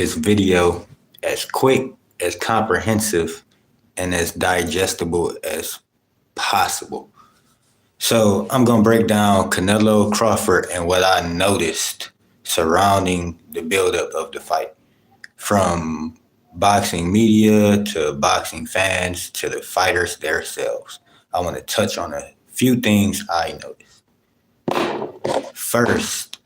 this video as quick, as comprehensive, and as digestible as possible. So I'm going to break down Canelo Crawford and what I noticed surrounding the buildup of the fight, from boxing media to boxing fans to the fighters themselves. I want to touch on a few things I noticed. First,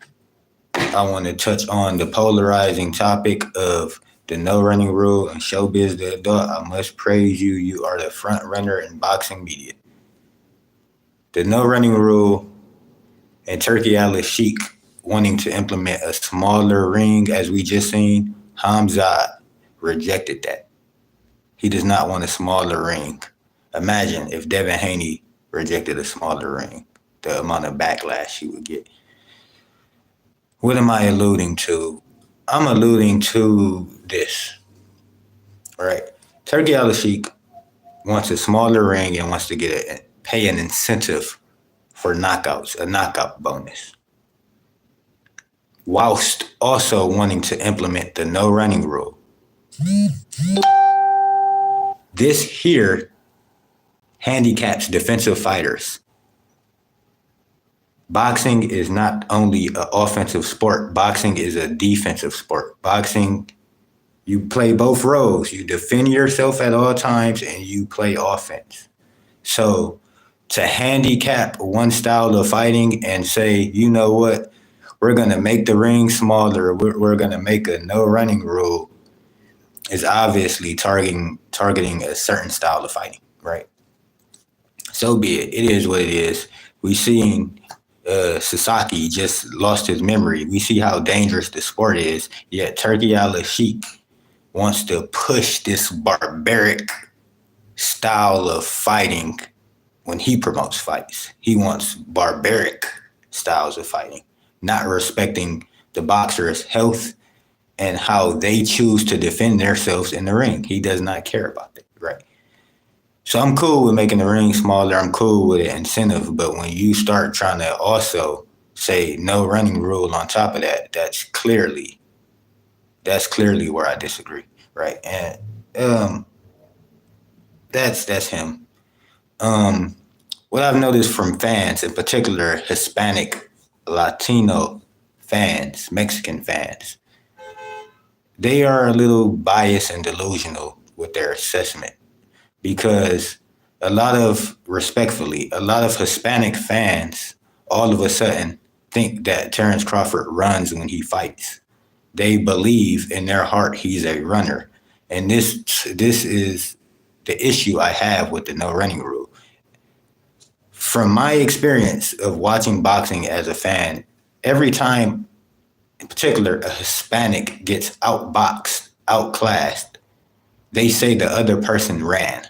I want to touch on the polarizing topic of the no running rule and showbiz the adult. I must praise you. You are the front runner in boxing media. The no running rule and Turkey Al Sheikh wanting to implement a smaller ring, as we just seen, Hamzat rejected that. He does not want a smaller ring. Imagine if Devin Haney rejected a smaller ring, the amount of backlash he would get. What am I alluding to? I'm alluding to this, right? Turkey Al Sheikh wants a smaller ring and wants to pay an incentive for knockouts, a knockout bonus, whilst also wanting to implement the no running rule. This here handicaps defensive fighters. Boxing is not only an offensive sport, boxing is a defensive sport. Boxing, you play both roles. You defend yourself at all times and you play offense. So to handicap one style of fighting and say, you know what, we're going to make the ring smaller, we're going to make a no running rule, is obviously targeting a certain style of fighting, right? So be it. It is what it is. We seen Sasaki just lost his memory. We see how dangerous the sport is. Yet Turkey Al Sheikh wants to push this barbaric style of fighting when he promotes fights. He wants barbaric styles of fighting, not respecting the boxer's health and how they choose to defend themselves in the ring. He does not care about it, right? So I'm cool with making the ring smaller. I'm cool with an incentive. But when you start trying to also say no running rule on top of that, that's clearly where I disagree, right? And that's him. What I've noticed from fans, in particular Hispanic, Latino fans, Mexican fans, they are a little biased and delusional with their assessment, because a lot of Hispanic fans all of a sudden think that Terrence Crawford runs when he fights. They believe in their heart he's a runner. And this is the issue I have with the no running rule. From my experience of watching boxing as a fan, every time, in particular, a Hispanic gets outboxed, outclassed, they say the other person ran,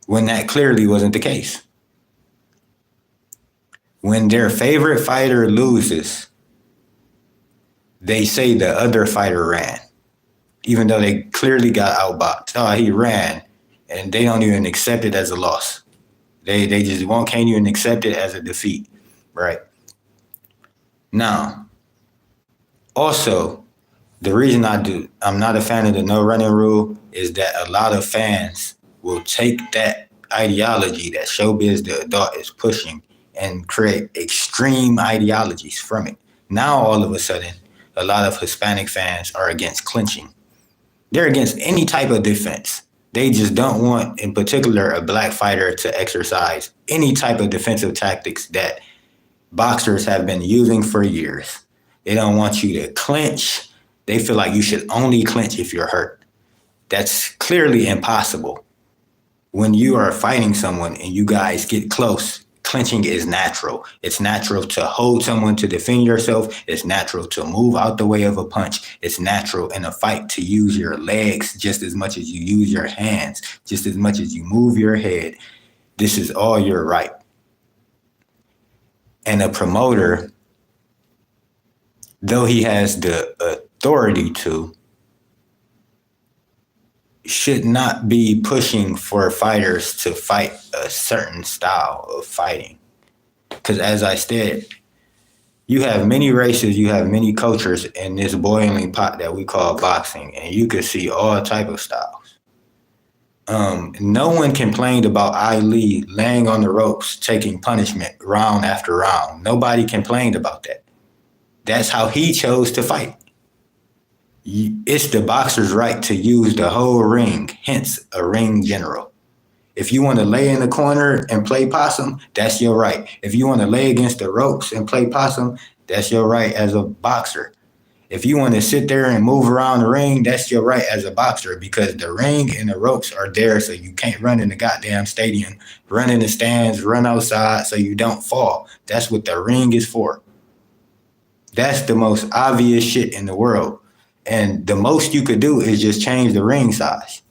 when that clearly wasn't the case. When their favorite fighter loses, they say the other fighter ran, even though they clearly got outboxed. Oh, he ran, and they don't even accept it as a loss. They just can't even accept it as a defeat, right? Now, also, the reason I'm not a fan of the no running rule is that a lot of fans will take that ideology that showbiz the adult is pushing and create extreme ideologies from it. Now, all of a sudden, a lot of Hispanic fans are against clinching. They're against any type of defense. They just don't want, in particular, a black fighter to exercise any type of defensive tactics that boxers have been using for years. They don't want you to clinch. They feel like you should only clinch if you're hurt. That's clearly impossible. When you are fighting someone and you guys get close, clinching is natural. It's natural to hold someone to defend yourself. It's natural to move out the way of a punch. It's natural in a fight to use your legs just as much as you use your hands, just as much as you move your head. This is all your right. And a promoter, though he has the authority to, should not be pushing for fighters to fight a certain style of fighting. Because as I said, You have many races, you have many cultures in this boiling pot that we call boxing, and you can see all type of styles. No one complained about Ali laying on the ropes, taking punishment round after round. Nobody complained about that. That's how he chose to fight. It's the boxer's right to use the whole ring, hence a ring general. If you want to lay in the corner and play possum, that's your right. If you want to lay against the ropes and play possum, that's your right as a boxer. If you want to sit there and move around the ring, that's your right as a boxer, because the ring and the ropes are there so you can't run in the goddamn stadium, run in the stands, run outside so you don't fall. That's what the ring is for. That's the most obvious shit in the world. And the most you could do is just change the ring size.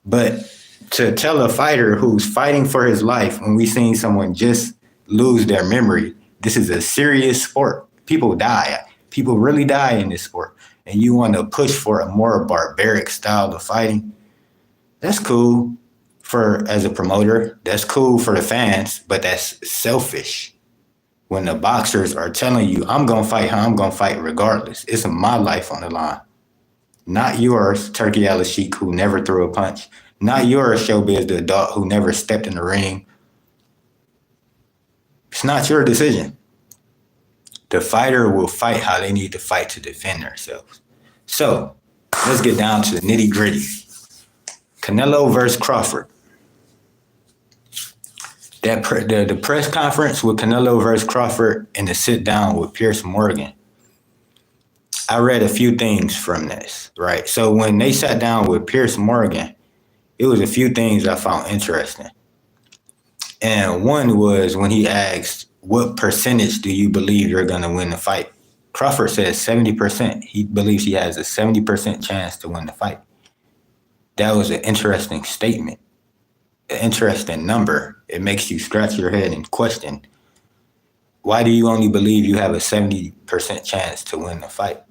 But to tell a fighter who's fighting for his life, when we seen someone just lose their memory, this is a serious sport. People die. People really die in this sport. And you want to push for a more barbaric style of fighting. That's cool as a promoter. That's cool for the fans, but that's selfish. When the boxers are telling you, I'm going to fight how I'm going to fight regardless. It's my life on the line. Not yours, Turkey Al-Sheikh, who never threw a punch. Not yours, Showbiz the adult, who never stepped in the ring. It's not your decision. The fighter will fight how they need to fight to defend themselves. So, let's get down to the nitty gritty. Canelo versus Crawford. The press conference with Canelo versus Crawford and the sit down with Piers Morgan. I read a few things from this, right? So when they sat down with Piers Morgan, it was a few things I found interesting. And one was when he asked, what percentage do you believe you're going to win the fight? Crawford says 70%. He believes he has a 70% chance to win the fight. That was an interesting statement, an interesting number. It makes you scratch your head and question, why do you only believe you have a 70% chance to win the fight?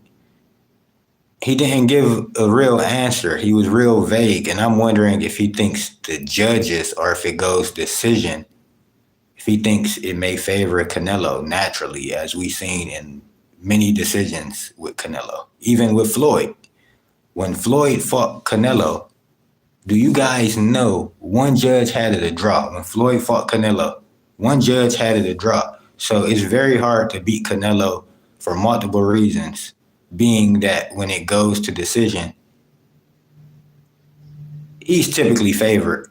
He didn't give a real answer. He was real vague, and I'm wondering if he thinks the judges, or if it goes decision, if he thinks it may favor Canelo naturally, as we've seen in many decisions with Canelo. Even with Floyd. When Floyd fought Canelo, do you guys know one judge had it a draw? When Floyd fought Canelo, one judge had it a draw. So it's very hard to beat Canelo for multiple reasons, being that when it goes to decision, he's typically favored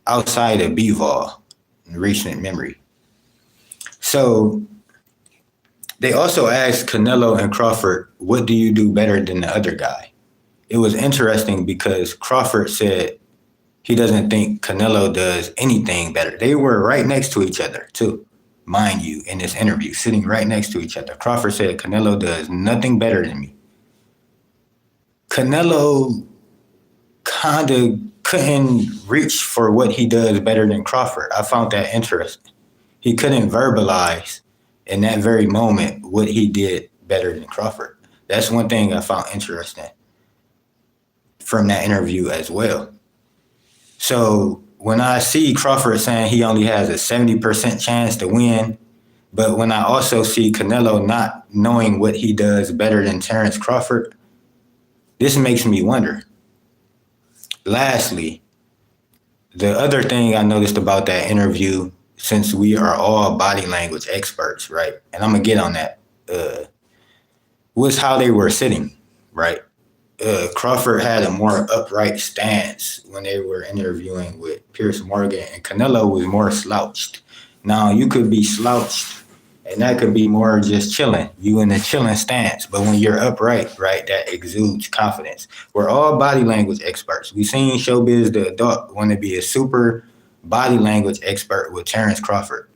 outside of Bivol in recent memory. So they also asked Canelo and Crawford, what do you do better than the other guy? It was interesting because Crawford said he doesn't think Canelo does anything better. They were right next to each other, too, mind you, in this interview, sitting right next to each other. Crawford said Canelo does nothing better than me. Canelo kind of couldn't reach for what he does better than Crawford. I found that interesting. He couldn't verbalize in that very moment what he did better than Crawford. That's one thing I found interesting from that interview as well. So when I see Crawford saying he only has a 70% chance to win, but when I also see Canelo not knowing what he does better than Terence Crawford, this makes me wonder. Lastly, the other thing I noticed about that interview, since we are all body language experts, right? And I'm going to get on that, was how they were sitting, right? Crawford had a more upright stance when they were interviewing with Piers Morgan, and Canelo was more slouched. Now, you could be slouched, and that could be more just chilling, you in a chilling stance. But when you're upright, right, that exudes confidence. We're all body language experts. We've seen Showbiz the adult want to be a super body language expert with Terence Crawford.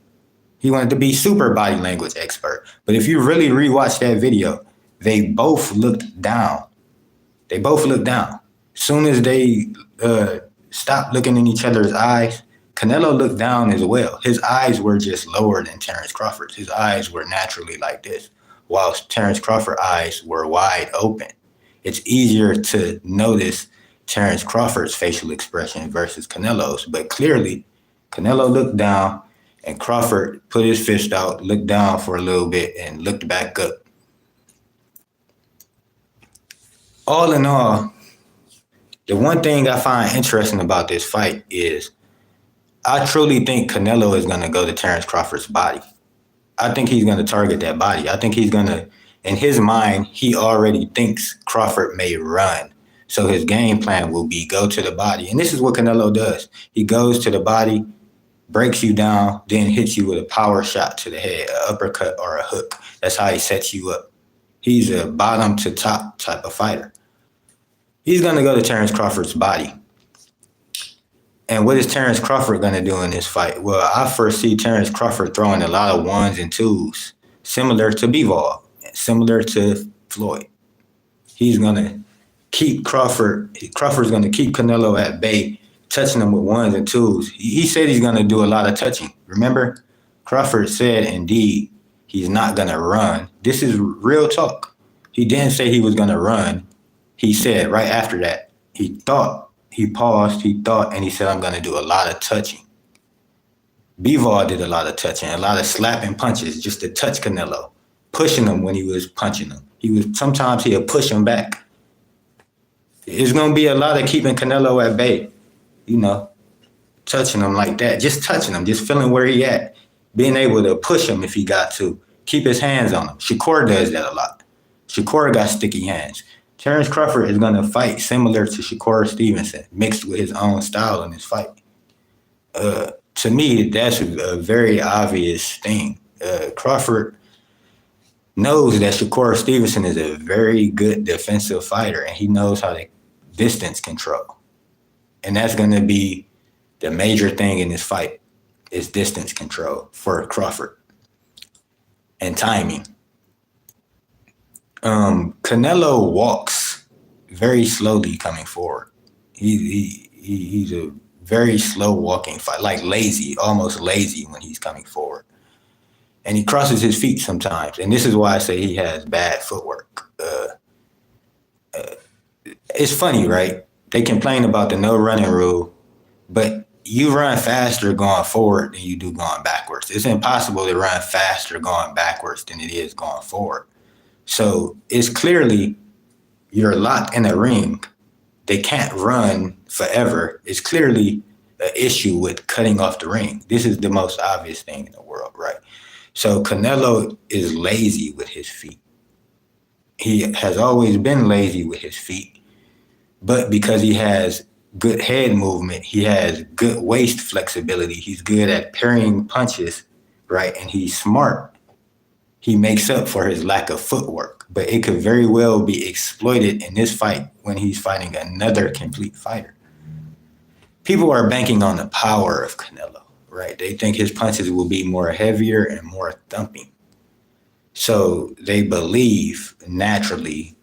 He wanted to be super body language expert. But if you really rewatch that video, they both looked down. They both looked down. As soon as they stopped looking in each other's eyes, Canelo looked down as well. His eyes were just lower than Terence Crawford's. His eyes were naturally like this, whilst Terence Crawford's eyes were wide open. It's easier to notice Terence Crawford's facial expression versus Canelo's, but clearly Canelo looked down And Crawford put his fist out, looked down for a little bit, and looked back up. All in all, the one thing I find interesting about this fight is I truly think Canelo is going to go to Terrence Crawford's body. I think he's going to target that body. I think he's going to, in his mind, he already thinks Crawford may run. So his game plan will be go to the body. And this is what Canelo does. He goes to the body, breaks you down, then hits you with a power shot to the head, an uppercut or a hook. That's how he sets you up. He's a bottom to top type of fighter. He's going to go to Terrence Crawford's body. And what is Terrence Crawford going to do in this fight? Well, I first see Terrence Crawford throwing a lot of ones and twos, similar to Bivol, similar to Floyd. He's going to keep Crawford's going to keep Canelo at bay, touching him with ones and twos. He said he's going to do a lot of touching. Remember, Crawford said, indeed, he's not going to run. This is real talk. He didn't say he was going to run. He said right after that, he thought, he paused, he thought, and he said, I'm going to do a lot of touching. Bivol did a lot of touching, a lot of slapping punches just to touch Canelo, pushing him when he was punching him. Sometimes he'll push him back. It's going to be a lot of keeping Canelo at bay, touching him like that, just touching him, just feeling where he at, being able to push him if he got to, keep his hands on him. Shakur does that a lot. Shakur got sticky hands. Terrence Crawford is going to fight similar to Shakur Stevenson, mixed with his own style in this fight. To me, that's a very obvious thing. Crawford knows that Shakur Stevenson is a very good defensive fighter, and he knows how to distance control. And that's going to be the major thing in this fight, is distance control for Crawford and timing. Canelo walks very slowly coming forward. He's a very slow walking fight, like lazy, almost lazy when he's coming forward. And he crosses his feet sometimes. And this is why I say he has bad footwork. It's funny, right? They complain about the no running rule, but you run faster going forward than you do going backwards. It's impossible to run faster going backwards than it is going forward. So it's clearly you're locked in a ring. They can't run forever. It's clearly an issue with cutting off the ring. This is the most obvious thing in the world, right? So Canelo is lazy with his feet. He has always been lazy with his feet, but because he has good head movement, he has good waist flexibility, he's good at parrying punches, right? And he's smart. He makes up for his lack of footwork, but it could very well be exploited in this fight when he's fighting another complete fighter. People are banking on the power of Canelo, right? They think his punches will be more heavier and more thumping. So they believe naturally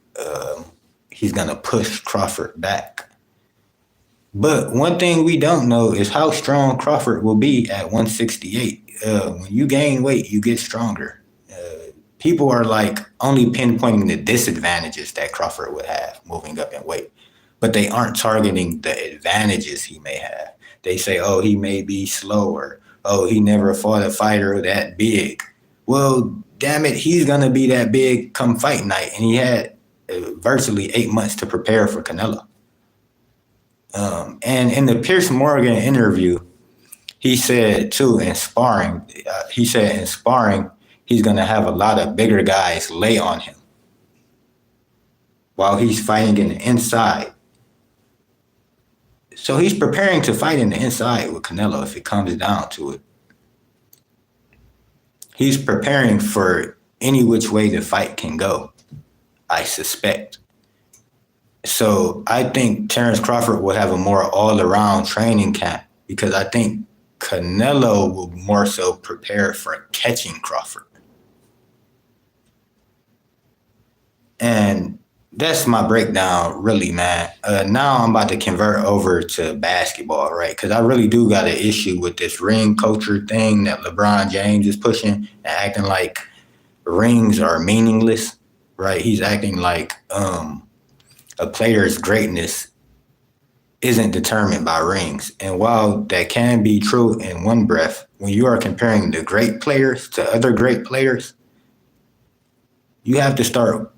he's going to push Crawford back. But one thing we don't know is how strong Crawford will be at 168. When you gain weight, you get stronger. People are like only pinpointing the disadvantages that Crawford would have moving up in weight, but they aren't targeting the advantages he may have. They say, oh, he may be slower. Oh, he never fought a fighter that big. Well, damn it, he's going to be that big come fight night. And he had virtually 8 months to prepare for Canelo. And in the Pierce Morgan interview, he said, too, in sparring, he's going to have a lot of bigger guys lay on him while he's fighting in the inside. So he's preparing to fight in the inside with Canelo if it comes down to it. He's preparing for any which way the fight can go, I suspect. So I think Terrence Crawford will have a more all-around training camp because I think Canelo will more so prepare for catching Crawford. And that's my breakdown, really, man. Now I'm about to convert over to basketball, right? Because I really do got an issue with this ring culture thing that LeBron James is pushing and acting like rings are meaningless, right? He's acting like a player's greatness isn't determined by rings. And while that can be true in one breath, when you are comparing the great players to other great players, you have to start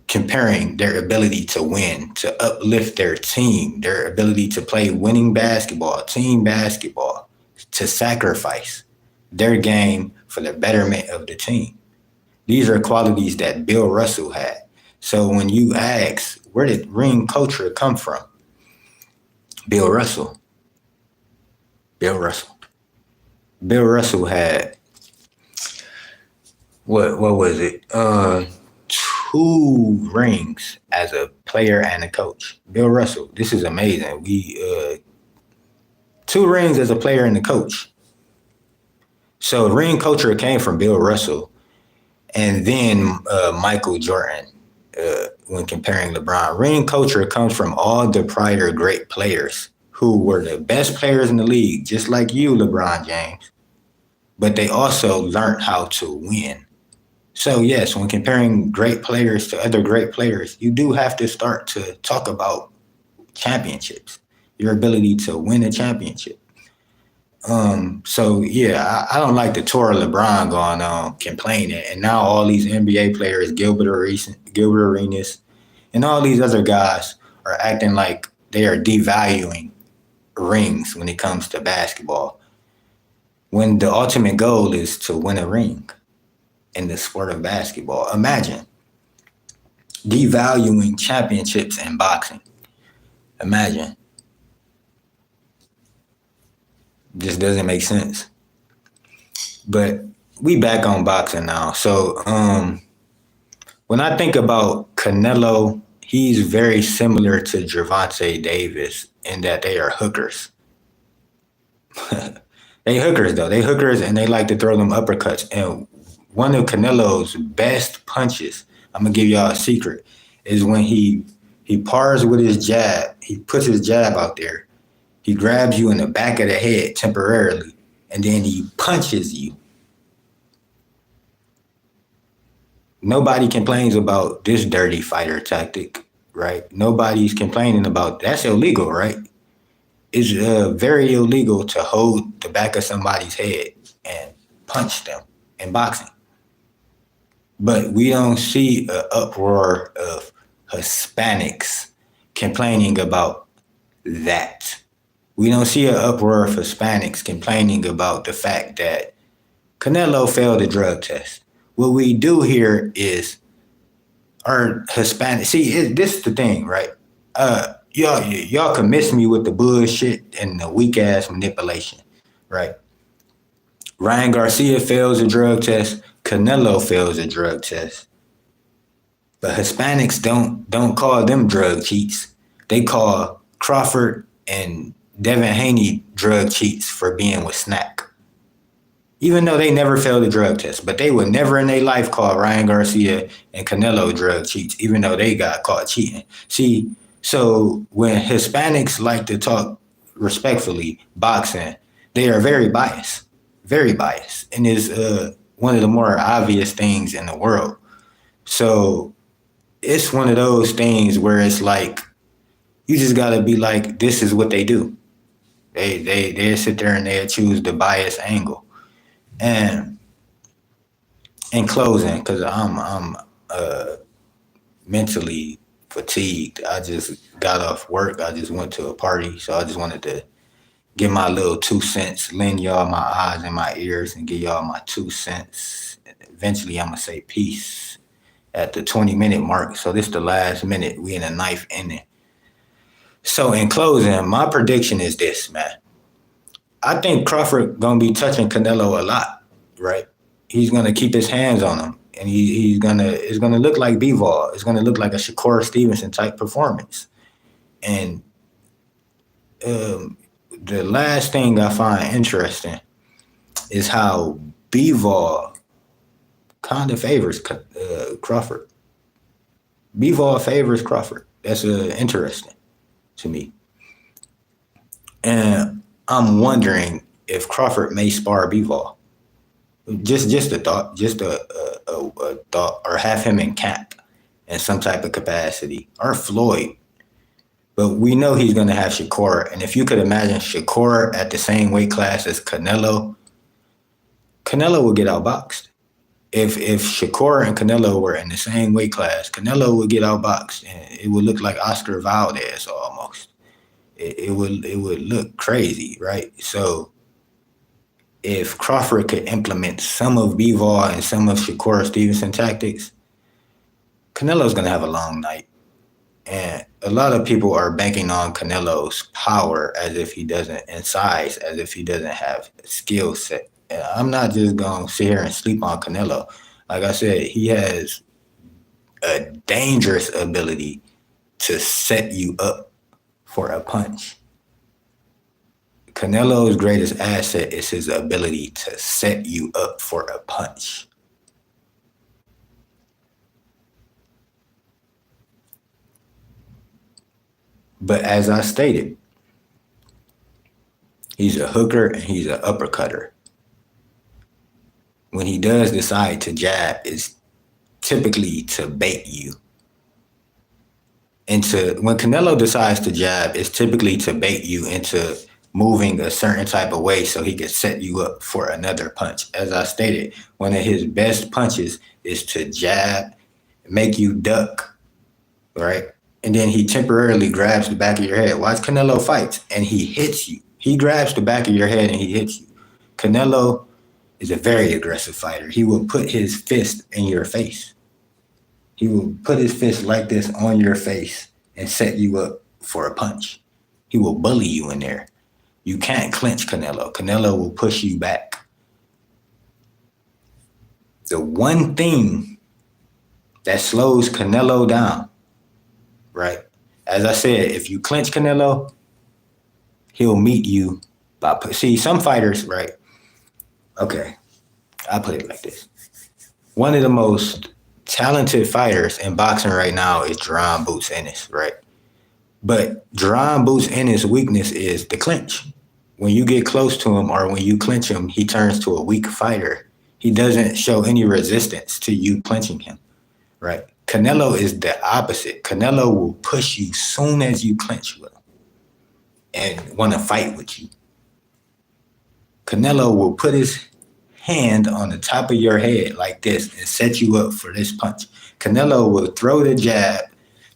comparing their ability to win, to uplift their team, their ability to play winning basketball, team basketball, to sacrifice their game for the betterment of the team. These are qualities that Bill Russell had. So when you ask, where did ring culture come from? Bill Russell. Bill Russell. Bill Russell had what was it? Two rings as a player and a coach. Bill Russell. This is amazing. We two rings as a player and a coach. So ring culture came from Bill Russell, and then Michael Jordan. When comparing LeBron, ring culture comes from all the prior great players who were the best players in the league, just like you, LeBron James. But they also learned how to win. So yes, when comparing great players to other great players, you do have to start to talk about championships, your ability to win a championship. So yeah, I don't like the tour of LeBron going on complaining, and now all these NBA players, Gilbert Arenas, and all these other guys are acting like they are devaluing rings when it comes to basketball. When the ultimate goal is to win a ring in the sport of basketball, imagine devaluing championships in boxing. Imagine, just doesn't make sense. But we back on boxing now. So when I think about Canelo, he's very similar to Gervonta Davis in that they are hookers. They hookers though. They hookers and they like to throw them uppercuts. And one of Canelo's best punches, I'm gonna give y'all a secret, is when he pars with his jab. He puts his jab out there. He grabs you in the back of the head temporarily, and then he punches you. Nobody complains about this dirty fighter tactic, right? Nobody's complaining about that's illegal, right? It's very illegal to hold the back of somebody's head and punch them in boxing. But we don't see an uproar of Hispanics complaining about that. We don't see an uproar of Hispanics complaining about the fact that Canelo failed a drug test. What we do here is our Hispanic. See, this is the thing, right? Y'all can miss me with the bullshit and the weak ass manipulation, right? Ryan Garcia fails a drug test. Canelo fails a drug test. But Hispanics don't call them drug cheats. They call Crawford and Devin Haney drug cheats for being with Snack. Even though they never failed a drug test, but they would never in their life call Ryan Garcia and Canelo drug cheats, even though they got caught cheating. See, so when Hispanics like to talk respectfully boxing, they are very biased, and is one of the more obvious things in the world. So it's one of those things where it's like you just gotta be like, this is what they do. They sit there and they choose the bias angle. And in closing, because I'm mentally fatigued. I just got off work. I just went to a party, so I just wanted to give my little 2 cents, lend y'all my eyes and my ears, and give y'all my 2 cents. Eventually, I'm gonna say peace at the 20-minute mark. So this is the last minute. We in the ninth inning. So in closing, my prediction is this, man. I think Crawford gonna be touching Canelo a lot, right? He's gonna keep his hands on him, and it's gonna look like B-Ball. It's gonna look like a Shakur Stevenson type performance. And the last thing I find interesting is how B-Ball kind of favors Crawford. B-Ball favors Crawford. That's interesting to me. And I'm wondering if Crawford may spar Bivol. Just a thought, just a thought, or have him in camp in some type of capacity, or Floyd. But we know he's going to have Shakur. And if you could imagine Shakur at the same weight class as Canelo, Canelo would get outboxed. If Shakur and Canelo were in the same weight class, Canelo would get outboxed, and it would look like Oscar Valdez almost. It would look crazy, right? So if Crawford could implement some of Bivol and some of Shakur Stevenson tactics, Canelo's gonna have a long night. And a lot of people are banking on Canelo's power as if he doesn't, and size as if he doesn't have skill set. And I'm not just gonna sit here and sleep on Canelo. Like I said, he has a dangerous ability to set you up for a punch. Canelo's greatest asset is his ability to set you up for a punch. But as I stated, he's a hooker and he's an uppercutter. When he does decide to jab, it's typically to bait you. When Canelo decides to jab, it's typically to bait you into moving a certain type of way so he can set you up for another punch. As I stated, one of his best punches is to jab, make you duck, right? And then he temporarily grabs the back of your head. Watch Canelo fights, and he hits you. He grabs the back of your head and he hits you. Canelo is a very aggressive fighter. He will put his fist in your face. He will put his fist like this on your face and set you up for a punch. He will bully you in there. You can't clinch Canelo. Canelo will push you back. The one thing that slows Canelo down, right? As I said, if you clinch Canelo, he'll meet you by, see, some fighters, right? Okay, I'll put it like this. One of the most talented fighters in boxing right now is Jerron Boots Ennis, right? But Jerron Boots Ennis' weakness is the clinch. When you get close to him or when you clinch him, he turns to a weak fighter. He doesn't show any resistance to you clinching him, right? Canelo is the opposite. Canelo will push you soon as you clinch with him and want to fight with you. Canelo will put his hand on the top of your head like this and set you up for this punch. Canelo will throw the jab,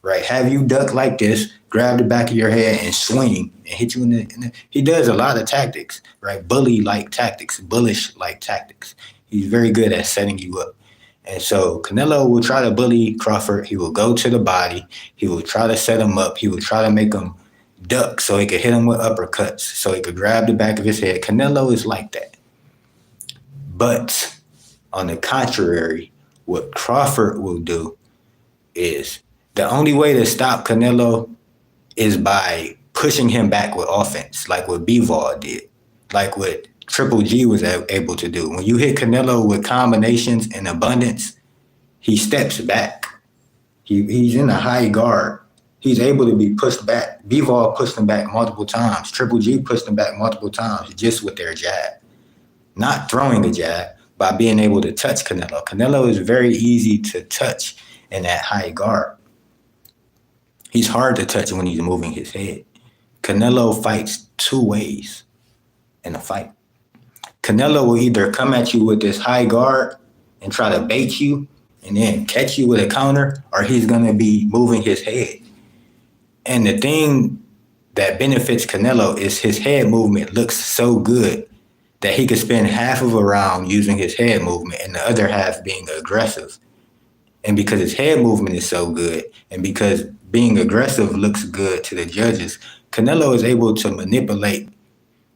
right? Have you duck like this, grab the back of your head and swing and hit you in the he does a lot of tactics, right? Bully-like tactics, bullish-like tactics. He's very good at setting you up. And so Canelo will try to bully Crawford. He will go to the body. He will try to set him up. He will try to make him duck so he could hit him with uppercuts, so he could grab the back of his head. Canelo is like that. But on the contrary, what Crawford will do is the only way to stop Canelo is by pushing him back with offense, like what Bivol did, like what Triple G was able to do. When you hit Canelo with combinations in abundance, he steps back. He's in a high guard. He's able to be pushed back. Bivol pushed him back multiple times. Triple G pushed him back multiple times just with their jab. Not throwing a jab, by being able to touch Canelo. Canelo is very easy to touch in that high guard. He's hard to touch when he's moving his head. Canelo fights two ways in a fight. Canelo will either come at you with this high guard and try to bait you and then catch you with a counter, or he's going to be moving his head. And the thing that benefits Canelo is his head movement looks so good that he could spend half of a round using his head movement and the other half being aggressive. And because his head movement is so good, and because being aggressive looks good to the judges, Canelo is able to manipulate.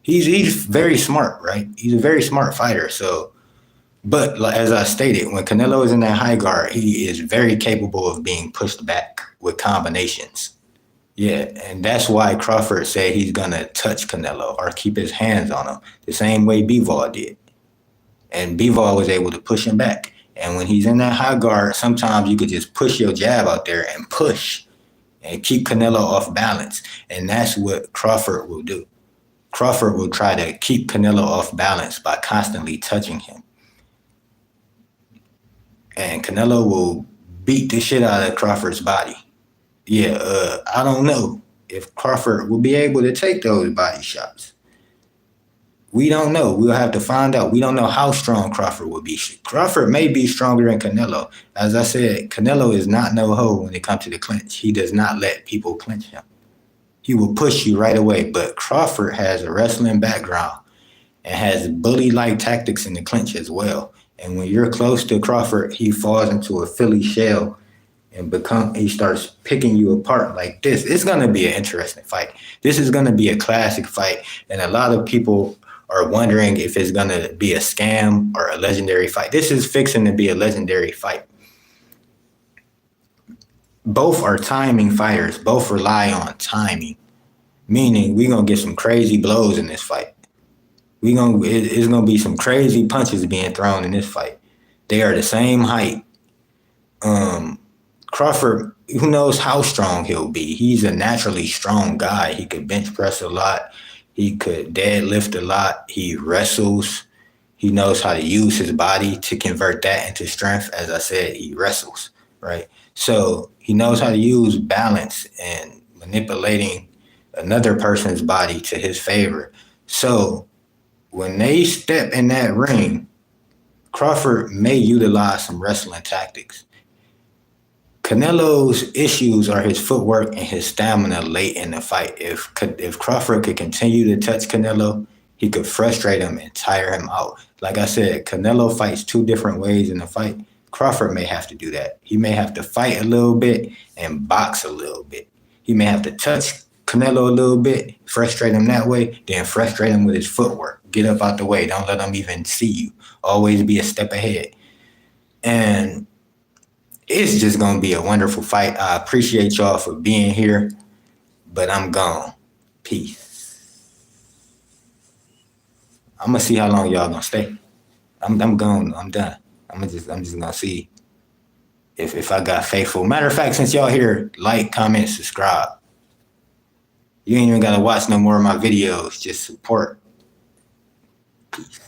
He's very smart, right? He's a very smart fighter. So, but as I stated, when Canelo is in that high guard, he is very capable of being pushed back with combinations. Yeah, and that's why Crawford said he's going to touch Canelo or keep his hands on him, the same way Bivol did. And Bivol was able to push him back. And when he's in that high guard, sometimes you could just push your jab out there and push and keep Canelo off balance. And that's what Crawford will do. Crawford will try to keep Canelo off balance by constantly touching him. And Canelo will beat the shit out of Crawford's body. Yeah, I don't know if Crawford will be able to take those body shots. We don't know. We'll have to find out. We don't know how strong Crawford will be. Crawford may be stronger than Canelo. As I said, Canelo is not no hoe when it comes to the clinch. He does not let people clinch him. He will push you right away. But Crawford has a wrestling background and has bully-like tactics in the clinch as well. And when you're close to Crawford, he falls into a Philly shell and he starts picking you apart like this. It's gonna be an interesting fight. This is gonna be a classic fight, and a lot of people are wondering if it's gonna be a scam or a legendary fight. This is fixing to be a legendary fight. Both are timing fighters. Both rely on timing, meaning we're gonna get some crazy blows in this fight. It's gonna be some crazy punches being thrown in this fight. They are the same height. Crawford, who knows how strong he'll be? He's a naturally strong guy. He could bench press a lot. He could deadlift a lot. He wrestles. He knows how to use his body to convert that into strength. As I said, he wrestles, right? So he knows how to use balance and manipulating another person's body to his favor. So when they step in that ring, Crawford may utilize some wrestling tactics. Canelo's issues are his footwork and his stamina late in the fight. If Crawford could continue to touch Canelo, he could frustrate him and tire him out. Like I said, Canelo fights two different ways in the fight. Crawford may have to do that. He may have to fight a little bit and box a little bit. He may have to touch Canelo a little bit, frustrate him that way, then frustrate him with his footwork. Get up out the way. Don't let him even see you. Always be a step ahead. And it's just going to be a wonderful fight. I appreciate y'all for being here, but I'm gone. Peace. I'm going to see how long y'all going to stay. I'm gone. I'm done. I'm just going to see if I got faithful. Matter of fact, since y'all here, like, comment, subscribe. You ain't even got to watch no more of my videos. Just support. Peace.